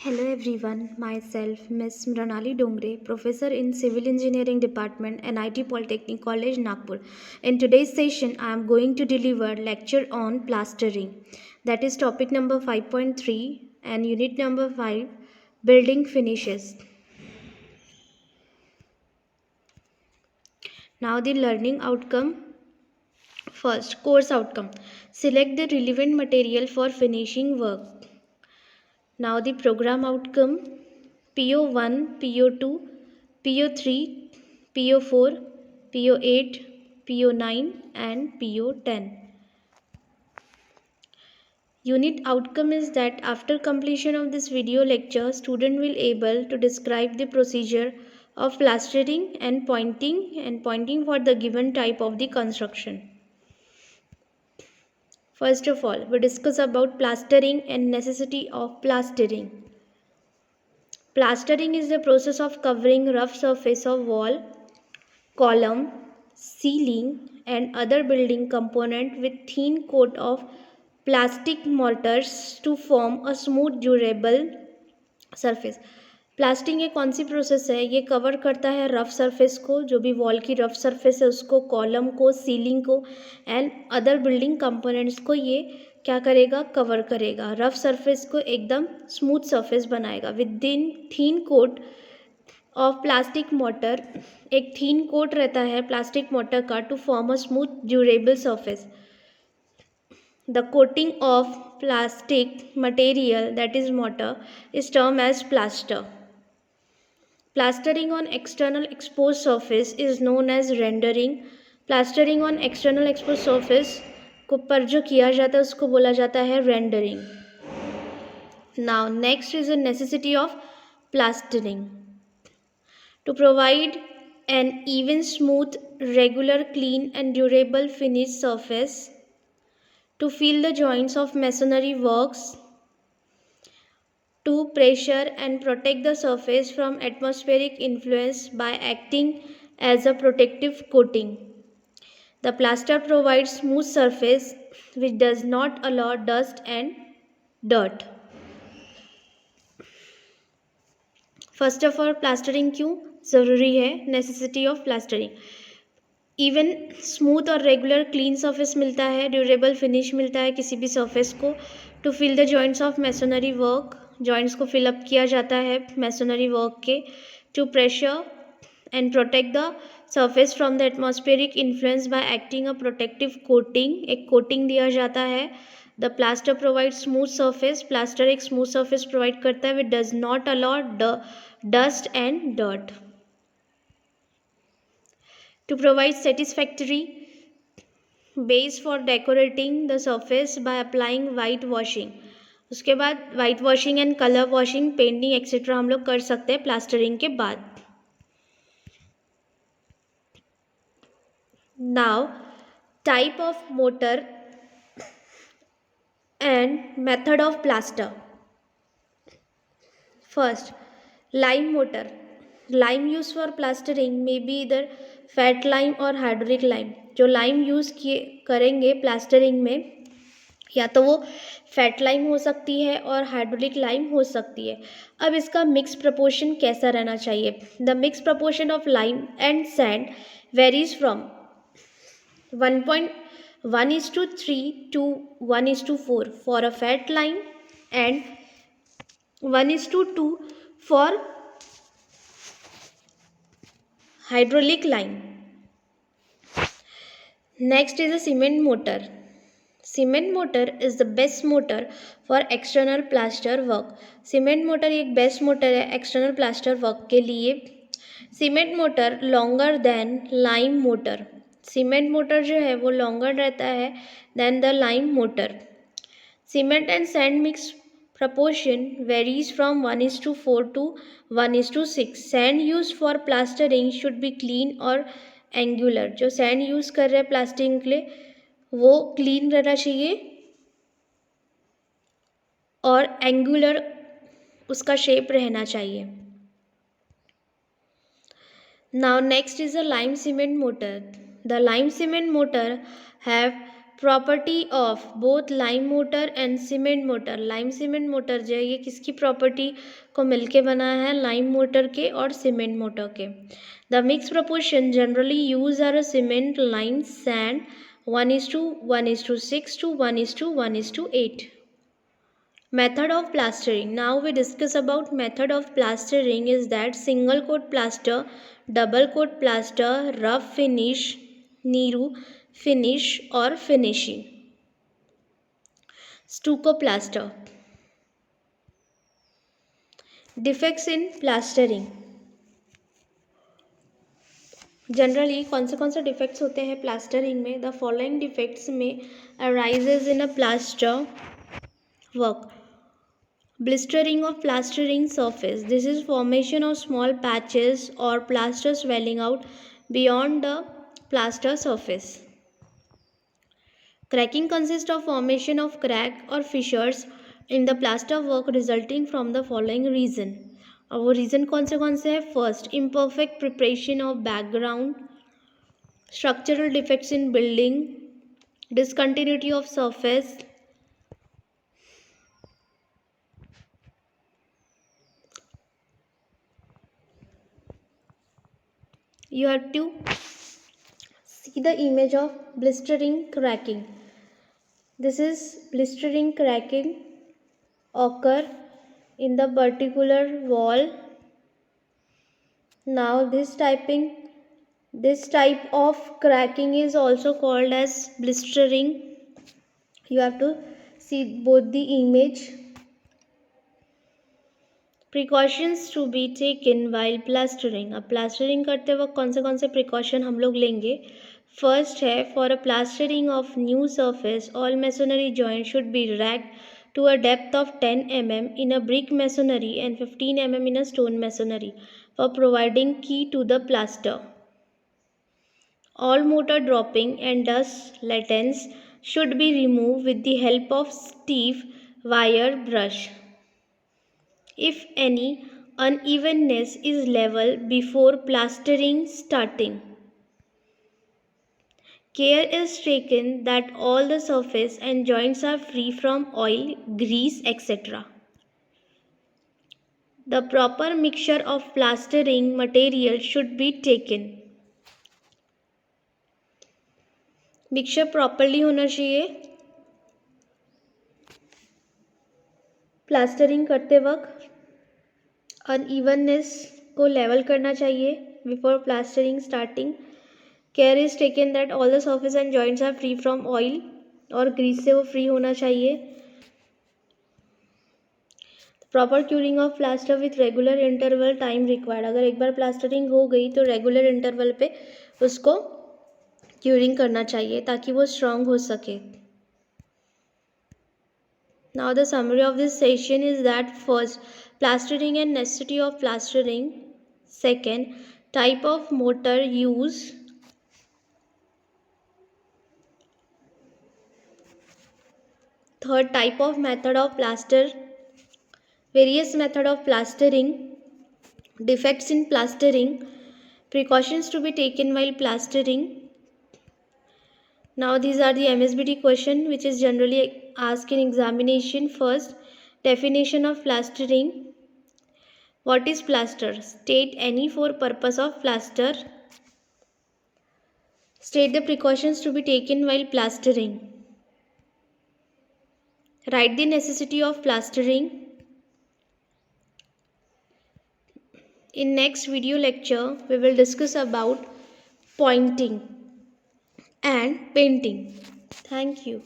Hello everyone, myself Miss Mranali Dongre, Professor in Civil Engineering Department, NIT Polytechnic College, Nagpur. In today's session, I am going to deliver lecture on plastering. That is topic number 5.3 and unit number 5, building finishes. Now the learning outcome. First, course outcome. Select the relevant material for finishing work. Now the program outcome. PO1, PO2, PO3, PO4, PO8, PO9 and PO10. Unit outcome is that after completion of this video lecture, student will able to describe the procedure of plastering and pointing for the given type of the construction. First of all, we discuss about plastering and necessity of plastering. Plastering is the process of covering rough surface of wall, column, ceiling and other building component with thin coat of plastic mortars to form a smooth durable surface. Plastering एक कौन सी process है? ये cover करता है rough surface को, जो भी wall की रफ सरफेस है उसको, कॉलम को, सीलिंग को एंड अदर बिल्डिंग कंपोनेंट्स को ये क्या करेगा? कवर करेगा। रफ सरफेस को एकदम स्मूथ सरफेस बनाएगा with in thin coat of plastic mortar. एक थीन कोट रहता है प्लास्टिक मोटर का to form a smooth durable surface. The coating of plastic material that is mortar is term as plaster. Plastering on external expose surface is known as rendering. Plastering on external expose surface को पर जो किया जाता है उसको बोला जाता है rendering. Now next is the necessity of plastering. To provide an even, smooth, regular, clean and durable finished surface, to fill the joints of masonry works, to pressure and protect the surface from atmospheric influence by acting as a protective coating. The plaster provides smooth surface which does not allow dust and dirt. First of all plastering क्यों ज़रूरी है? Necessity of plastering. Even, smooth और regular clean surface मिलता है, durable finish मिलता है किसी भी सरफेस को। To fill the joints of masonry work, joints को फिलअप किया जाता है मैसोनरी वर्क के। To pressure and protect the surface from the atmospheric influence by acting a protective coating, एक कोटिंग दिया जाता है। The plaster provide smooth surface, plaster एक स्मूथ सरफेस प्रोवाइड करता है which does not allow dust and dirt. To provide satisfactory base for decorating the surface by applying white washing. उसके बाद white washing and color washing, painting etc. हम लोग कर सकते हैं प्लास्टरिंग के बाद। Now type of mortar and method of plaster. First, lime mortar. Lime used for plastering may be either fat lime और हाइड्रोलिक लाइम। जो लाइम यूज़ किए करेंगे प्लास्टरिंग में, या तो वो फैट लाइम हो सकती है और हाइड्रोलिक लाइम हो सकती है। अब इसका मिक्स प्रपोर्शन कैसा रहना चाहिए? The mix proportion of lime and sand varies from 1.1:3 to 1:4 for a fat lime and 1:2 for hydraulic lime. Next is a cement mortar. Cement mortar is the best mortar for external plaster work. Cement mortar एक best mortar है external plaster work के लिए। Cement mortar longer than lime mortar. Cement mortar जो है वो longer रहता है than the lime mortar. Cement and sand mix proportion varies from 1:4 to 1:6. Sand used for plastering should be clean और angular. जो sand use कर रहे हैं प्लास्टरिंग के लिए वो क्लीन रहना चाहिए और एंगुलर उसका शेप रहना चाहिए। Now next is a lime cement mortar. The lime cement mortar have property of both lime motor and cement motor. Lime cement motor जो है ये किसकी प्रॉपर्टी को मिलके बना है? लाइम मोटर के और सीमेंट मोटर के. The mix proportion generally use are cement, lime, sand 1:1:6 to 1:1:8. Method of plastering. Now we discuss about method of plastering is that single coat plaster, double coat plaster, rough finish, Neeru finish or finishing. Stucco plaster. Defects in plastering. Generally कौन से defects होते हैं plastering में? The following defects में arises in a plaster work. Blistering of plastering surface. This is formation of small patches or plaster swelling out beyond the plaster surface. Cracking consists of formation of crack or fissures in the plaster work resulting from the following reason. और वो reason कौन से है? First, imperfect preparation of background, structural defects in building, discontinuity of surface, you have to see the image of blistering cracking. This is blistering cracking occur in the particular wall. Now this type of cracking is also called as blistering. You have to see both the image. Precautions to be taken while plastering. अब plastering करते वक्त कौन से precaution हम लोग लेंगे? First है, for a plastering of new surface all masonry joint should be raked to a depth of 10 mm in a brick masonry and 15 mm in a stone masonry for providing key to the plaster. All mortar dropping and dust latents should be removed with the help of stiff wire brush. If any unevenness is level before plastering starting. Care is taken that all the surface and joints are free from oil, grease, etc. The proper mixture of plastering material should be taken. Mixture properly होना चाहिए. Plastering करते वक्त unevenness को level करना चाहिए before plastering starting. Care is taken that all the surface and joints are free from oil और grease से वो फ्री होना चाहिए. Proper curing of plaster with regular interval time required. अगर एक बार प्लास्टरिंग हो गई तो रेगुलर इंटरवल पे उसको क्यूरिंग करना चाहिए ताकि वो स्ट्रांग हो सके. Now the summary of this session is that first, plastering and necessity of plastering. Second, type of mortar use. Third, type of method of plaster. Various method of plastering. Defects in plastering. Precautions to be taken while plastering. Now these are the MSBT question which is generally asked in examination. First, definition of plastering. What is plaster? State any for purpose of plaster. State the precautions to be taken while plastering. Write the necessity of plastering. In next video lecture, we will discuss about pointing and painting. Thank you.